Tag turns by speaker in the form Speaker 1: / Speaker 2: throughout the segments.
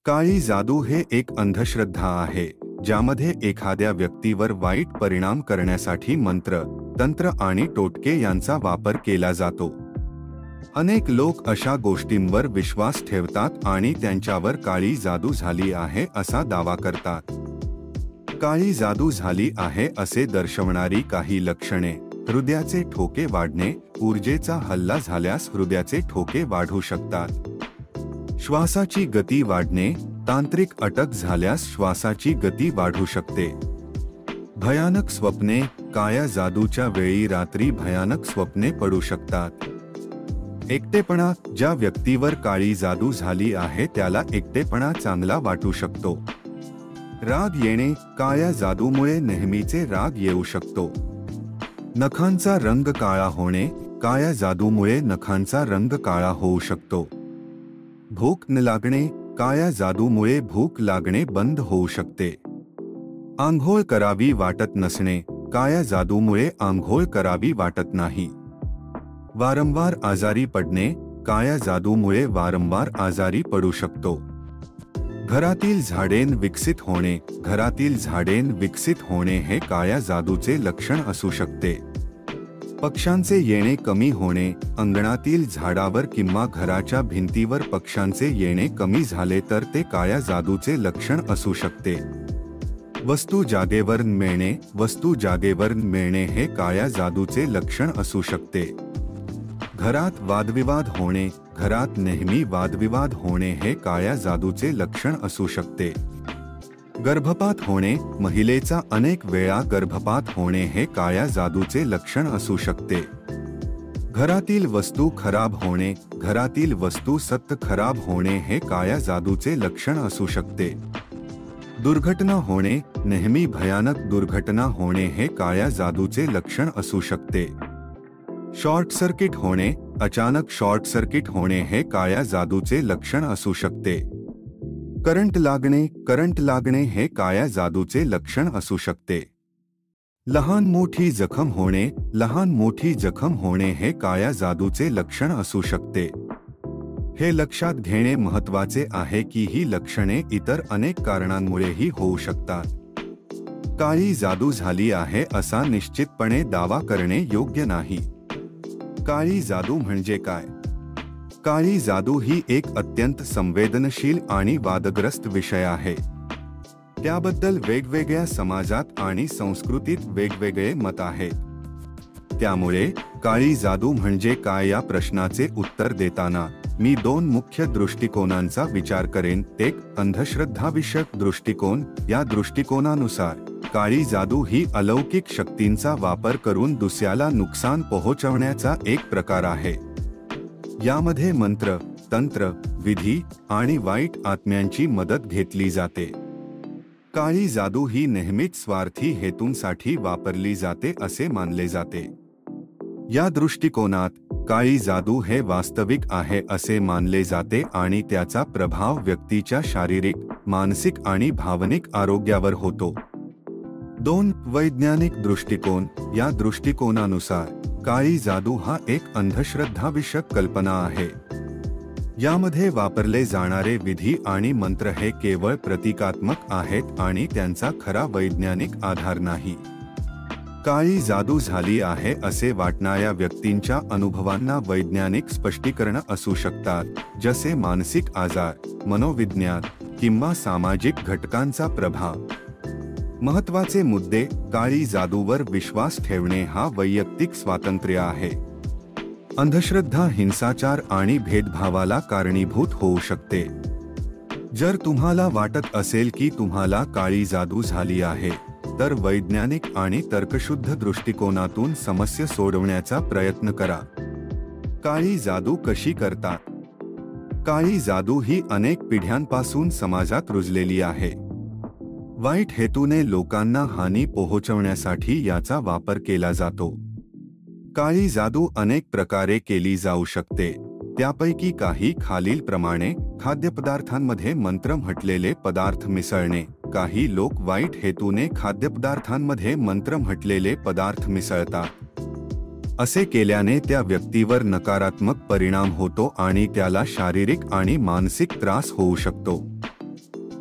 Speaker 1: काळी जादू हे एक अंधश्रद्धा आहे ज्यामध्ये एखाद्या व्यक्तीवर वाईट परिणाम करण्यासाठी मंत्र, तंत्र आणि टोटके यांचा वापर केला जातो। अनेक लोक अशा गोष्टींवर विश्वास ठेवतात आणि त्यांच्यावर काळी जादू झाली आहे असा दावा करतात। काळी जादू झाली आहे असे दर्शवणारी काही लक्षणे: हृदयाचे ठोके वाढणे, ऊर्जेचा हल्ला झाल्यास हृदयाचे ठोके वाढू शकतात। श्वासाची गती वाढणे, तांत्रिक अटक झाल्यास श्वासाची गती वाढू शकते। भयानक स्वप्ने, काळ्या जादूच्या वेळी रात्री भयानक स्वप्ने पडू शकतात। एकटेपणा, ज्या व्यक्तीवर काळी जादू झाली आहे त्याला एकटेपणा चांगला वाटू शकतो। राग येणे, काळ्या जादूमुळे नेहमीचे राग येऊ शकतो। नखांचा रंग काळा होणे, काळ्या जादूमुळे नखांचा रंग काळा होऊ शकतो। भूक न लागणे, काळ्या जादूमुळे भूक लागणे बंद होऊ शकते। आंघोळ करावी वाटत नसणे, काळ्या जादूमुळे आंघोळ करावी वाटत नाही। वारंवार आजारी पडणे, काळ्या जादूमुळे वारंवार आजारी पडू शकतो। घरातील झाडें विकसित होणे, घरातील झाडें विकसित होणे हे काळ्या जादूचे लक्षण असू शकते। पक्ष्यांचे येणे कमी होणे, अंगणातील झाडावर किंवा घराच्या भिंतीवर पक्ष्यांचे येणे कमी झाले तर ते काळ्या जादूचे लक्षण असू शकते। वस्तू जागेवर मिळणे, वस्तू जागेवर मिळणे हे काळ्या जादूचे लक्षण असू शकते। घरात वादविवाद होणे, घरात नेहमी वादविवाद होणे हे काळ्या जादूचे लक्षण असू शकते। गर्भपात होणे, महिलेचा अनेक वेळा गर्भपात होणे हे काळ्या जादूचे लक्षण असू शकते। घरातील वस्तू खराब होणे, घरातील वस्तू सतत खराब होणे हे काळ्या जादूचे लक्षण असू शकते। दुर्घटना होणे, नेहमी भयानक दुर्घटना होणे हे काळ्या जादूचे लक्षण असू शकते। शॉर्ट सर्किट होणे, अचानक शॉर्ट सर्किट होणे हे काळ्या जादूचे लक्षण असू शकते। करंट लागणे हे काळ्या जादूचे लक्षण असू शकते। लहान मोठी जखम होणे, लहान मोठी जखम होणे हे काळ्या जादूचे लक्षण असू शकते। हे लक्षात घेणे महत्त्वाचे आहे की ही लक्षणे इतर अनेक कारणांमुळेही होऊ शकतात। काळी जादू झाली आहे असा निश्चितपणे दावा करणे योग्य नाही। काळी जादू म्हणजे काय? काळी जादू ही एक अत्यंत संवेदनशील आणि वादग्रस्त विषय आहे। त्याबद्दल वेगवेगळ्या समाजात आणि संस्कृतीत वेगवेगळे मत आहेत। त्यामुळे काळी जादू म्हणजे काय या प्रश्नाचे उत्तर देताना मी दोन मुख्य दृष्टिकोनांचा विचार करेन। एक अंधश्रद्धाविषयक दृष्टिकोन, या दृष्टिकोनानुसार काळी जादू ही अलौकिक शक्तींचा वापर करून दुसऱ्याला नुकसान पोहोचवण्याचा एक प्रकार आहे। यामध्ये मंत्र, तंत्र, विधी आणि वाईट आत्म्यांची मदत घेतली जाते। काळी जादू ही नेहमीच स्वार्थी हेतूंसाठी वापरली जाते असे मानले जाते। या दृष्टिकोनात काळी जादू हे वास्तविक आहे असे मानले जाते आणि त्याचा प्रभाव व्यक्तीच्या शारीरिक, मानसिक आणि भावनिक आरोग्यावर होतो। दोन वैज्ञानिक दृष्टिकोन, या दृष्टिकोनानुसार काळी जादू हा एक अंधश्रद्धाविषयक कल्पना आहे। यामध्ये वापरले जाणारे विधी आणि मंत्र हे केवळ प्रतीकात्मक आहेत आणि त्यांचा खरा वैज्ञानिक आधार नाही। काळी जादू झाली आहे असे वाटणाऱ्या व्यक्तींच्या अनुभवांना वैज्ञानिक स्पष्टीकरण असू शकतात, जसे मानसिक आजार, मनोविज्ञान किंवा सामाजिक घटकांचा प्रभाव। महत्त्वाचे मुद्दे: काळी जादूवर विश्वास ठेवणे हा वैयक्तिक स्वातंत्र्य आहे। अंधश्रद्धा हिंसाचार आणि भेदभावाला कारणीभूत होऊ शकते। जर तुम्हाला वाटत असेल की तुम्हाला काळी जादू झाली आहे, तर वैज्ञानिक आणि तर्कशुद्ध दृष्टिकोनातून समस्या सोडवण्याचा प्रयत्न करा। काळी जादू कशी करतात? काळी जादू ही अनेक पिढ्यांपासून समाजात रुजलेली आहे। वाईट हेतूने लोकांना हानी पोहोचवण्यासाठी याचा वापर केला जातो। काळी जादू अनेक प्रकारे केली जाऊ शकते। त्यापैकी काही खालीलप्रमाणे: खाद्यपदार्थांमध्ये मंत्र म्हटलेले पदार्थ मिसळणे, काही लोक वाईट हेतूने खाद्यपदार्थांमध्ये मंत्र म्हटलेले पदार्थ मिसळतात। असे केल्याने त्या व्यक्तीवर नकारात्मक परिणाम होतो आणि त्याला शारीरिक आणि मानसिक त्रास होऊ शकतो।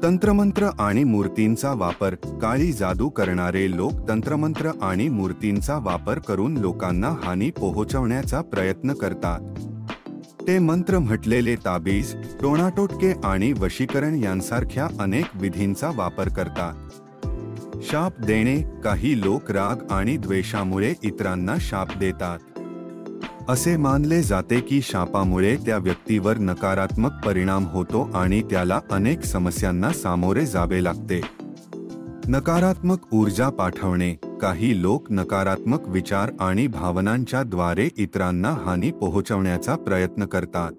Speaker 1: तंत्रमंत्र आणि मूर्तींचा वापर. काळी जादू करणारे लोक तंत्रमंत्र आणि मूर्तींचा वापर करून लोकांना हानी पोहोचवण्याचा प्रयत्न करतात. ते मंत्र म्हटलेले ताबीज, टोणाटोटके आणि वशीकरण यांसारख्या अनेक विधींचा वापर करतात. शाप देणे. काही लोक राग आणि द्वेषामुळे इतरांना शाप देतात. असे मानले जाते की शापामुळे त्या व्यक्तीवर नकारात्मक परिणाम होतो आणि त्याला अनेक समस्यांना सामोरे जावे लागते. नकारात्मक ऊर्जा पाठवणे. काही लोक नकारात्मक विचार आणि भावनांच्या द्वारे इतरांना हानी पोहोचवण्याचा प्रयत्न करतात.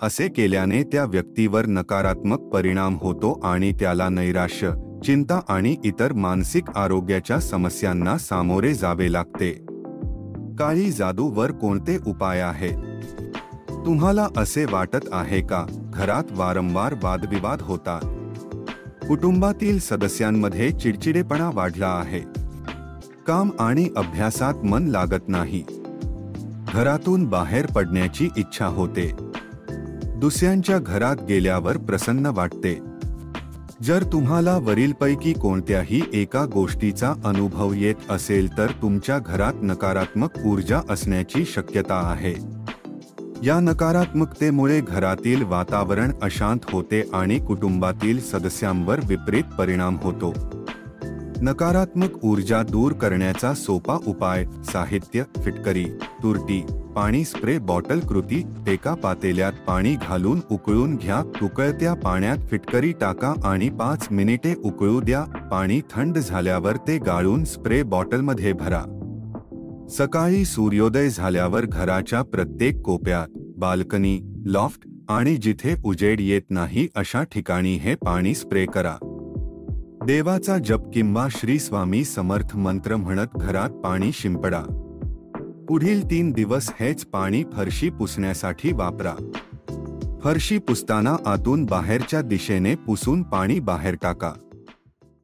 Speaker 1: असे केल्याने त्या व्यक्तीवर नकारात्मक परिणाम होतो आणि त्याला नैराश्य, चिंता आणि इतर मानसिक आरोग्याच्या समस्यांना सामोरे जावे लागते. काळी जादूवर कोणते उपाय आहेत? तुम्हाला असे वाटत आहे का घरात वारंवार वादविवाद होतात? कुटुंबातील सदस्यांमध्ये चिडचिडेपणा वाढला आहे? काम आणि अभ्यासात मन लागत नाही? घरातून बाहेर पडण्याची इच्छा होते? दुसऱ्यांच्या घरात गेल्यावर प्रसन्न वाटते? जर तुम्हाला वरीलपैकी कोणत्याही एका गोष्टीचा अनुभव येत असेल तर तुमच्या घरात नकारात्मक ऊर्जा असण्याची शक्यता आहे. या नकारात्मकतेमुळे घरातील वातावरण अशांत होते आणि कुटुंबातील सदस्यांवर विपरीत परिणाम होतो. नकारात्मक ऊर्जा दूर करण्याचा सोपा उपाय. साहित्य: फिटकरी, तुरटी, पाणी स्प्रे बॉटल. कृती: एका पातेल्यात पाणी घालून उकळून घ्या. उकळत्या पाण्यात फिटकरी टाका आणि 5 मिनिटे उकळू द्या. पाणी थंड झाल्यावर ते गाळून स्प्रे बॉटलमध्ये भरा. सकाळी सूर्योदय झाल्यावर घराच्या प्रत्येक कोपऱ्यात, बाल्कनी, लॉफ्ट आणि जिथे उजेड येत नाही अशा ठिकाणी हे पाणी स्प्रे करा. देवाचा जप किंवा श्री स्वामी समर्थ मंत्र म्हणत घरात पाणी शिंपडा. पुढील 3 दिवस हेच पाणी फरशी पुसण्यासाठी वापरा. फरशी पुसताना आतून बाहेरच्या दिशेने पुसून पाणी बाहेर टाका.